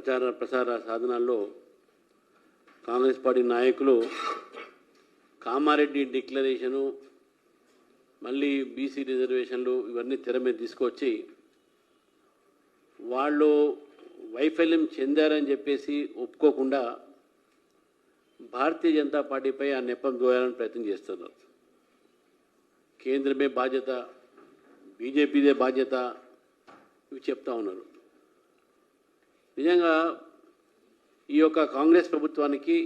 ప్రసార సాధనాల్లో కాంగ్రెస్ పార్టీ నాయకులు కామారెడ్డి డిక్లరేషను, మళ్ళీ బీసీ రిజర్వేషన్లు ఇవన్నీ తెర మీద తీసుకొచ్చి వాళ్ళు వైఫల్యం చెందారని చెప్పేసి ఒప్పుకోకుండా భారతీయ జనతా పార్టీపై ఆ నెపం దోయాలని ప్రయత్నం చేస్తున్నారు. కేంద్రమే బాధ్యత, బీజేపీదే బాధ్యత, ఇవి చెప్తా ఉన్నారు. నిజంగా ఈ యొక్క కాంగ్రెస్ ప్రభుత్వానికి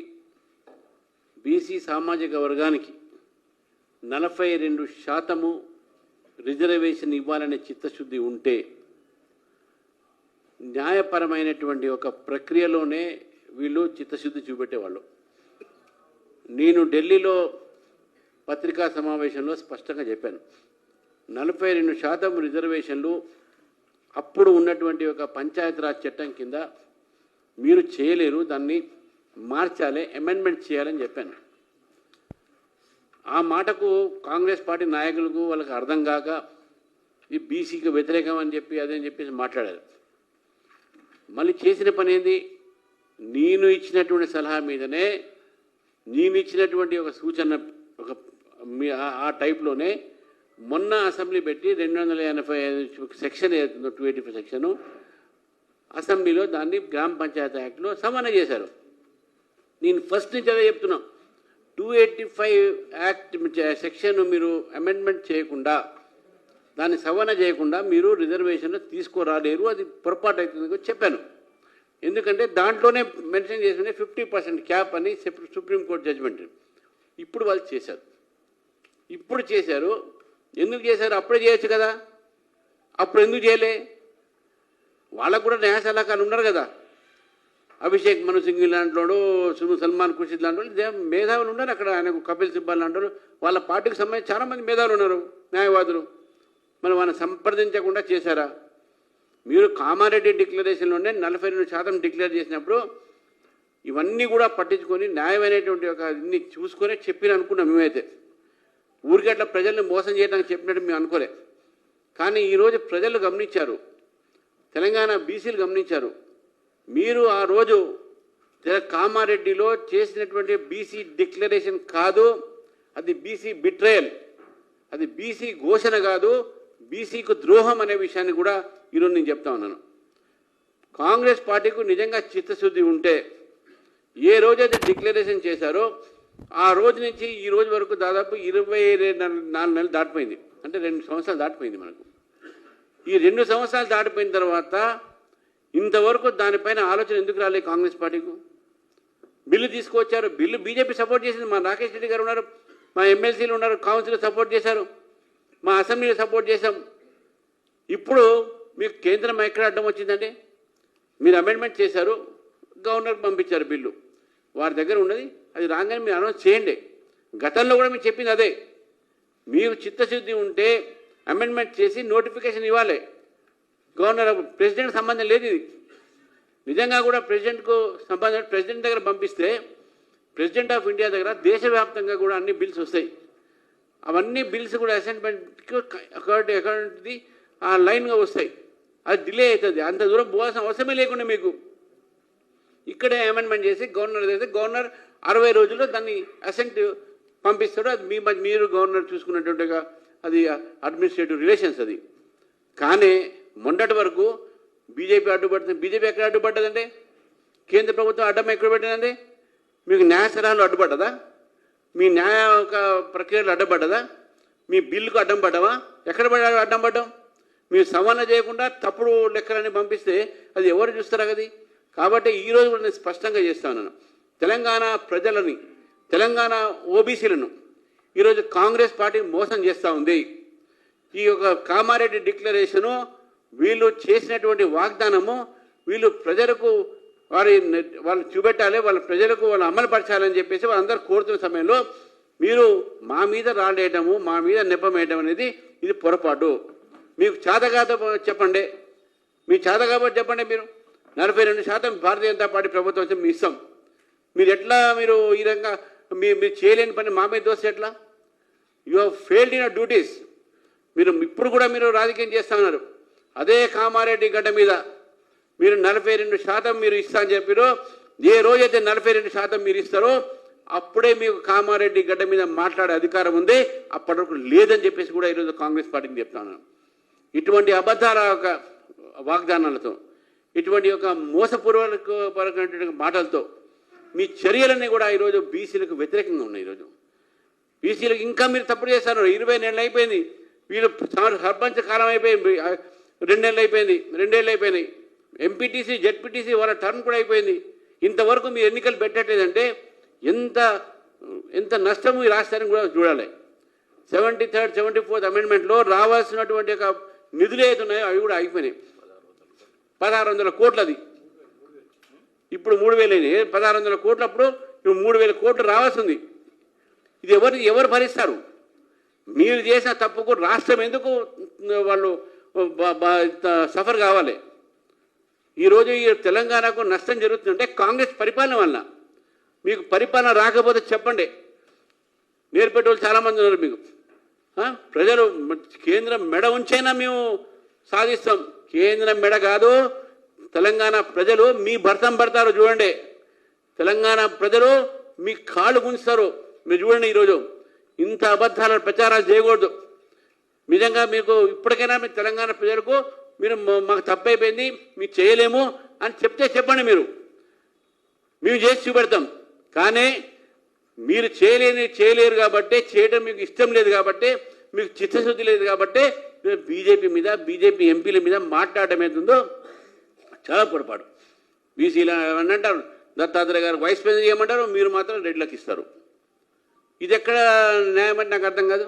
బీసీ సామాజిక వర్గానికి 42% రిజర్వేషన్ ఇవ్వాలనే చిత్తశుద్ధి ఉంటే న్యాయపరమైనటువంటి ఒక ప్రక్రియలోనే వీళ్ళు చిత్తశుద్ధి చూపెట్టేవాళ్ళు. నేను ఢిల్లీలో పత్రికా సమావేశంలో స్పష్టంగా చెప్పాను, 42% రిజర్వేషన్లు అప్పుడు ఉన్నటువంటి ఒక పంచాయతీరాజ్ చట్టం కింద మీరు చేయలేరు, దాన్ని మార్చాలి, అమెండ్మెంట్ చేయాలని చెప్పాను. ఆ మాటకు కాంగ్రెస్ పార్టీ నాయకులకు వాళ్ళకి అర్థం కాక ఈ బీసీకి వ్యతిరేకం అని చెప్పి అదని చెప్పేసి మాట్లాడారు. మళ్ళీ చేసిన పని ఏంది? నేను ఇచ్చినటువంటి సలహా మీదనే, నేను ఇచ్చినటువంటి ఒక సూచన ఒక ఆ టైప్లోనే మొన్న అసెంబ్లీ పెట్టి 285 సెక్షన్ ఏదైతుందో 285 సెక్షను అసెంబ్లీలో దాన్ని గ్రామ పంచాయతీ యాక్ట్లో సవరణ చేశారు. నేను ఫస్ట్ నుంచి అదే చెప్తున్నా, 285 యాక్ట్ సెక్షన్ మీరు అమెండ్మెంట్ చేయకుండా, దాన్ని సవరణ చేయకుండా మీరు రిజర్వేషన్లో తీసుకోరాలేరు, అది పొరపాటు అవుతుంది చెప్పాను. ఎందుకంటే దాంట్లోనే మెన్షన్ చేసిన 50% క్యాప్ అని సుప్రీంకోర్టు జడ్జిమెంట్. ఇప్పుడు వాళ్ళు చేశారు. ఎందుకు చేశారు? అప్పుడే చేయొచ్చు కదా, అప్పుడు ఎందుకు చేయలే? వాళ్ళకు కూడా న్యాయ సలహాకారులు ఉన్నారు కదా, అభిషేక్ మను సింఘ్వి లాంటి, సల్మాన్ ఖుర్షిద్ లాంటి వాళ్ళు మేధావులు ఉన్నారు అక్కడ. ఆయనకు కపిల్ సిబ్బల్ లాంటి వాళ్ళు, వాళ్ళ పార్టీకి సంబంధించి చాలామంది మేధావులు ఉన్నారు, న్యాయవాదులు. మరి వాళ్ళని సంప్రదించకుండా చేశారా? మీరు కామారెడ్డి డిక్లరేషన్లోనే 42% డిక్లేర్ చేసినప్పుడు ఇవన్నీ కూడా పట్టించుకొని న్యాయమైనటువంటి ఒక ఇన్ని చూసుకొని చెప్పిన అనుకున్నాం మేమైతే. ఊరికి అట్లా ప్రజల్ని మోసం చేయడానికి చెప్పినట్టు మేము అనుకోలే. కానీ ఈరోజు ప్రజలు గమనించారు, తెలంగాణ బీసీలు గమనించారు. మీరు ఆ రోజు కామారెడ్డిలో చేసినటువంటి బీసీ డిక్లరేషన్ కాదు, అది బీసీ బిట్రయల్, అది బీసీ ఘోషణ కాదు, బీసీకు ద్రోహం అనే విషయాన్ని కూడా ఈరోజు నేను చెప్తా ఉన్నాను. కాంగ్రెస్ పార్టీకు నిజంగా చిత్తశుద్ధి ఉంటే ఏ రోజైతే డిక్లరేషన్ చేశారో ఆ రోజు నుంచి ఈ రోజు వరకు దాదాపు 24 నెలలు దాటిపోయింది. అంటే 2 సంవత్సరాలు దాటిపోయింది మనకు. ఈ 2 సంవత్సరాలు దాటిపోయిన తర్వాత ఇంతవరకు దానిపైన ఆలోచన ఎందుకు రాలేదు కాంగ్రెస్ పార్టీకు? బిల్లు తీసుకువచ్చారు, బిల్లు బీజేపీ సపోర్ట్ చేసింది. మా రాకేష్ రెడ్డి గారు ఉన్నారు, మా ఎమ్మెల్సీలు ఉన్నారు, కౌన్సిల్ సపోర్ట్ చేశారు, మా అసెంబ్లీలో సపోర్ట్ చేశాం. ఇప్పుడు మీకు కేంద్రం ఎక్కడ అడ్డం వచ్చిందండి? మీరు అమెండ్మెంట్ చేశారు, గవర్నర్కి పంపించారు బిల్లు, వారి దగ్గర ఉన్నది, అది రాగానే మీరు అనౌన్స్ చేయండి. గతంలో కూడా మీరు చెప్పింది అదే. మీకు చిత్తశుద్ధి ఉంటే అమెండ్మెంట్ చేసి నోటిఫికేషన్ ఇవ్వాలి. గవర్నర్ ప్రెసిడెంట్ సంబంధం లేదు ఇది. నిజంగా కూడా ప్రెసిడెంట్కు సంబంధం, ప్రెసిడెంట్ దగ్గర పంపిస్తే ప్రెసిడెంట్ ఆఫ్ ఇండియా దగ్గర దేశవ్యాప్తంగా కూడా అన్ని బిల్స్ వస్తాయి. అవన్నీ బిల్స్ కూడా అసెంబ్లీకి అకౌంట్ది ఆ లైన్గా వస్తాయి. అది డిలే అవుతుంది. అంత దూరం పోవాల్సిన అవసరమే లేకుండా మీకు ఇక్కడే అమెండ్మెంట్ చేసి గవర్నర్ చేస్తే గవర్నర్ 60 రోజుల్లో దాన్ని అసెంట్ పంపిస్తాడు. అది మీరు గవర్నర్ చూసుకున్నట్టుగా అది అడ్మినిస్ట్రేటివ్ రిలేషన్స్ అది. కానీ మొన్నటి వరకు బీజేపీ అడ్డుపడుతుంది. బీజేపీ ఎక్కడ అడ్డుపడ్డదండి? కేంద్ర ప్రభుత్వం అడ్డం ఎక్కడ పెట్టిందండి? మీకు న్యాయ సలహాలు అడ్డుపడ్డదా? మీ న్యాయ ఒక ప్రక్రియలు అడ్డపడ్డదా? మీ బిల్లుకు అడ్డం పడ్డావా? ఎక్కడ పడ్డా అడ్డం పడ్డాం? మీరు సవరణ చేయకుండా తప్పుడు లెక్కలని పంపిస్తే అది ఎవరు చూస్తారా కదా? కాబట్టి ఈరోజు కూడా నేను స్పష్టంగా చేస్తా ఉన్నాను, తెలంగాణ ప్రజలని, తెలంగాణ ఓబీసీలను ఈరోజు కాంగ్రెస్ పార్టీ మోసం చేస్తూ ఉంది. ఈ యొక్క కామారెడ్డి డిక్లరేషను వీళ్ళు చేసినటువంటి వాగ్దానము వీళ్ళు ప్రజలకు వాళ్ళు చూపెట్టాలి, వాళ్ళ ప్రజలకు వాళ్ళు అమలుపరచాలని చెప్పేసి వాళ్ళందరూ కోరుతున్న సమయంలో మీరు మా మీద రాలేయటము, మా మీద నెపమేయటం అనేది ఇది పొరపాటు. మీకు చేతగాతో చెప్పండి, మీ చేత కాబట్టి చెప్పండి. మీరు 42% భారతీయ జనతా పార్టీ ప్రభుత్వం వచ్చి మీ ఇస్తాం. మీరు ఎట్లా మీరు ఈ విధంగా మీరు చేయలేని పని మా మీద దోస్తే ఎట్లా? You have failed in duties. మీరు ఇప్పుడు కూడా మీరు రాజకీయం చేస్తూ ఉన్నారు. అదే కామారెడ్డి గడ్డ మీద మీరు 42% మీరు ఇస్తా అని చెప్పారో, ఏ రోజైతే 42% మీరు ఇస్తారో అప్పుడే మీకు కామారెడ్డి గడ్డ మీద మాట్లాడే అధికారం ఉంది, అప్పటి వరకు లేదని చెప్పేసి కూడా ఈరోజు కాంగ్రెస్ పార్టీకి చెప్తాను. ఇటువంటి అబద్ధాల ఒక వాగ్దానాలతో, ఇటువంటి ఒక మోసపూర్వకమైనటువంటి మాటలతో మీ చర్యలన్నీ కూడా ఈరోజు బీసీలకు వ్యతిరేకంగా ఉన్నాయి. ఈరోజు బీసీలకు ఇంకా మీరు తప్పుడు చేస్తారు. 20 నెలలు అయిపోయింది, వీళ్ళు సర్పంచ్ కాలం అయిపోయింది, 2 నెలలు అయిపోయింది, 2 ఏళ్ళు అయిపోయినాయి. ఎంపీటీసీ జెడ్పీటీసీ వాళ్ళ టర్మ్ కూడా అయిపోయింది. ఇంతవరకు మీరు ఎన్నికలు పెట్టట్లేదంటే ఎంత నష్టము ఈ రాష్ట్రానికి కూడా చూడాలి. 73rd 74th అమెండ్మెంట్లో రావాల్సినటువంటి ఒక నిధులు ఏదైతే ఉన్నాయో అవి కూడా అయిపోయినాయి. 1600 కోట్లు, అది ఇప్పుడు 3000 అయినాయి. 1600 కోట్లు అప్పుడు ఇప్పుడు 3000 కోట్లు రావాల్సింది. ఇది ఎవరు భరిస్తారు? మీరు చేసిన తప్పుకు రాష్ట్రం ఎందుకు వాళ్ళు సఫర్ కావాలి? ఈరోజు ఈ తెలంగాణకు నష్టం జరుగుతుందంటే కాంగ్రెస్ పరిపాలన వల్ల. మీకు పరిపాలన రాకపోతే చెప్పండి, నేర్పేటోళ్ళు చాలామంది ఉన్నారు మీకు. ప్రజలు కేంద్రం మెడ ఉంచైనా మేము సాధిస్తాం. కేంద్రం మెడ కాదు, తెలంగాణ ప్రజలు మీ భర్తం పడతారు. చూడండి, తెలంగాణ ప్రజలు మీ కాళ్ళు గుంచుతారు. మీరు చూడండి, ఈరోజు ఇంత అబద్ధాల ప్రచారాలు చేయకూడదు. నిజంగా మీకు ఇప్పటికైనా మీ తెలంగాణ ప్రజలకు మీరు మాకు తప్పైపోయింది, మీరు చేయలేము అని చెప్తే చెప్పండి. మేము చేసి చూపెడతాం. కానీ మీరు చేయలేరు కాబట్టి, చేయడం మీకు ఇష్టం లేదు కాబట్టి, మీకు చిత్తశుద్ధి లేదు కాబట్టి బీజేపీ మీద, బీజేపీ ఎంపీల మీద మాట్లాడటం ఏతుందో చాలా పొరపాటు. బీసీలు అని అంటారు, దత్తాత్రేయ గారు వైస్ ప్రెసిడెంట్ చేయమంటారు, మీరు మాత్రం రెడ్లకు ఇస్తారు. ఇది ఎక్కడ న్యాయం అంటే నాకు అర్థం కాదు.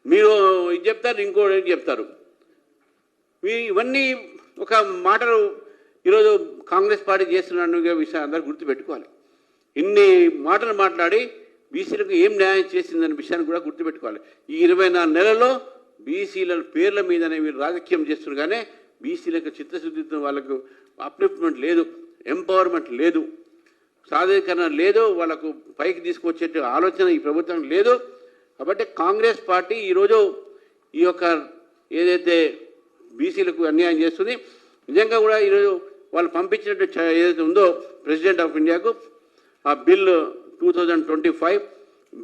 మీరు ఇది చెప్తారు, ఇంకోటి చెప్తారు. ఇవన్నీ ఒక మాటలు ఈరోజు కాంగ్రెస్ పార్టీ చేస్తున్న విషయం అందరూ గుర్తుపెట్టుకోవాలి. ఇన్ని మాటలు మాట్లాడి బీసీలకు ఏం న్యాయం చేసిందనే విషయాన్ని కూడా గుర్తుపెట్టుకోవాలి. ఈ 24 నెలల్లో బీసీల పేర్ల మీదనే వీళ్ళు రాజకీయం చేస్తున్నారు. కానీ బీసీలకు చిత్తశుద్ధితో వాళ్ళకు అప్లిఫ్ట్మెంట్ లేదు, ఎంపవర్మెంట్ లేదు, సాధికరణ లేదు, వాళ్ళకు పైకి తీసుకొచ్చే ఆలోచన ఈ ప్రభుత్వం లేదు. కాబట్టి కాంగ్రెస్ పార్టీ ఈరోజు ఈ యొక్క ఏదైతే బీసీలకు అన్యాయం చేస్తుంది, నిజంగా కూడా ఈరోజు వాళ్ళు పంపించినట్టు ఏదైతే ఉందో ప్రెసిడెంట్ ఆఫ్ ఇండియాకు ఆ బిల్ 2025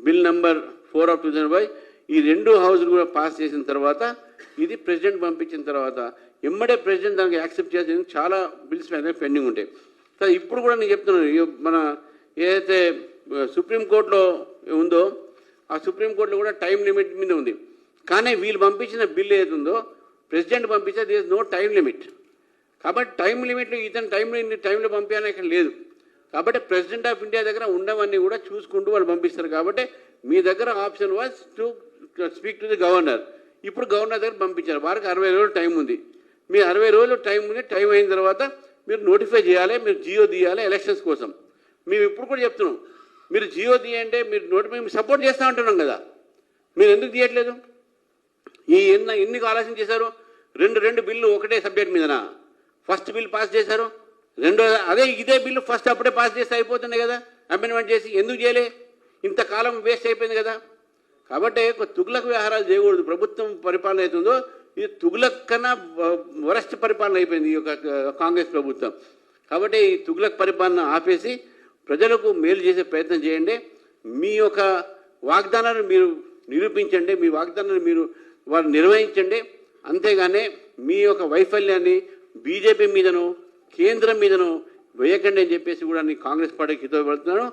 బిల్ నెంబర్ 4 of 2005 ఈ 2 హౌస్లు కూడా పాస్ చేసిన తర్వాత, ఇది ప్రెసిడెంట్ పంపించిన తర్వాత ఎమ్మడే ప్రెసిడెంట్ దానికి యాక్సెప్ట్ చేసి చాలా బిల్స్ పెండింగ్ ఉంటాయి. ఇప్పుడు కూడా నేను చెప్తున్నాను, మన ఏదైతే సుప్రీంకోర్టులో ఉందో ఆ సుప్రీంకోర్టులో కూడా టైం లిమిట్ మీద ఉంది. కానీ వీళ్ళు పంపించిన బిల్ ఏది ఉందో ప్రెసిడెంట్ పంపించే దిస్ నో టైం లిమిట్. కాబట్టి టైం లిమిట్లు ఇతను టైంలో పంపించాలని ఇక్కడ లేదు. కాబట్టి ప్రెసిడెంట్ ఆఫ్ ఇండియా దగ్గర ఉండవన్నీ కూడా చూసుకుంటూ వాళ్ళు పంపిస్తారు. కాబట్టి మీ దగ్గర option was to speak to the governor. ఇప్పుడు గవర్నర్ దగ్గర పంపించారు. వారికి 60 రోజులు టైం ఉంది. మీ 60 రోజులు టైం ఉంది. టైం అయిన తర్వాత మీరు నోటిఫై చేయాలి, మీరు జియో తీయాలి ఎలక్షన్స్ కోసం. మేము ఇప్పుడు కూడా చెప్తున్నాం, మీరు జియో తీయంటే మీరు నోటిఫై సపోర్ట్ చేస్తూ ఉంటున్నాం కదా, మీరు ఎందుకు తీయట్లేదు? ఎన్ని ఆలోచన చేశారు? రెండు బిల్లు ఒకటే సబ్జెక్ట్ మీదనా? ఫస్ట్ బిల్ పాస్ చేశారు, ఇదే బిల్లు ఫస్ట్ అప్పుడే పాస్ చేస్తే అయిపోతుంది కదా, అమెండ్మెంట్ చేసి. ఎందుకు చేయలే? ఇంతకాలం వేస్ట్ అయిపోయింది కదా. కాబట్టి తుగ్లక్ వ్యవహారాలు చేయకూడదు. ప్రభుత్వం పరిపాలన అవుతుందో ఇది తుగ్లక్ కన్నా వరస్ట్ పరిపాలన అయిపోయింది ఈ యొక్క కాంగ్రెస్ ప్రభుత్వం. కాబట్టి ఈ తుగ్లక్ పరిపాలన ఆపేసి ప్రజలకు మేలు చేసే ప్రయత్నం చేయండి. మీ యొక్క వాగ్దానాన్ని మీరు నిరూపించండి, మీ వాగ్దానాన్ని మీరు వారు నిర్వహించండి. అంతేగానే మీ యొక్క వైఫల్యాన్ని బీజేపీ మీదనో కేంద్రం మీదనో వేయకండి అని చెప్పేసి కూడా నేను కాంగ్రెస్ పార్టీకి హితవు పెడుతున్నాను.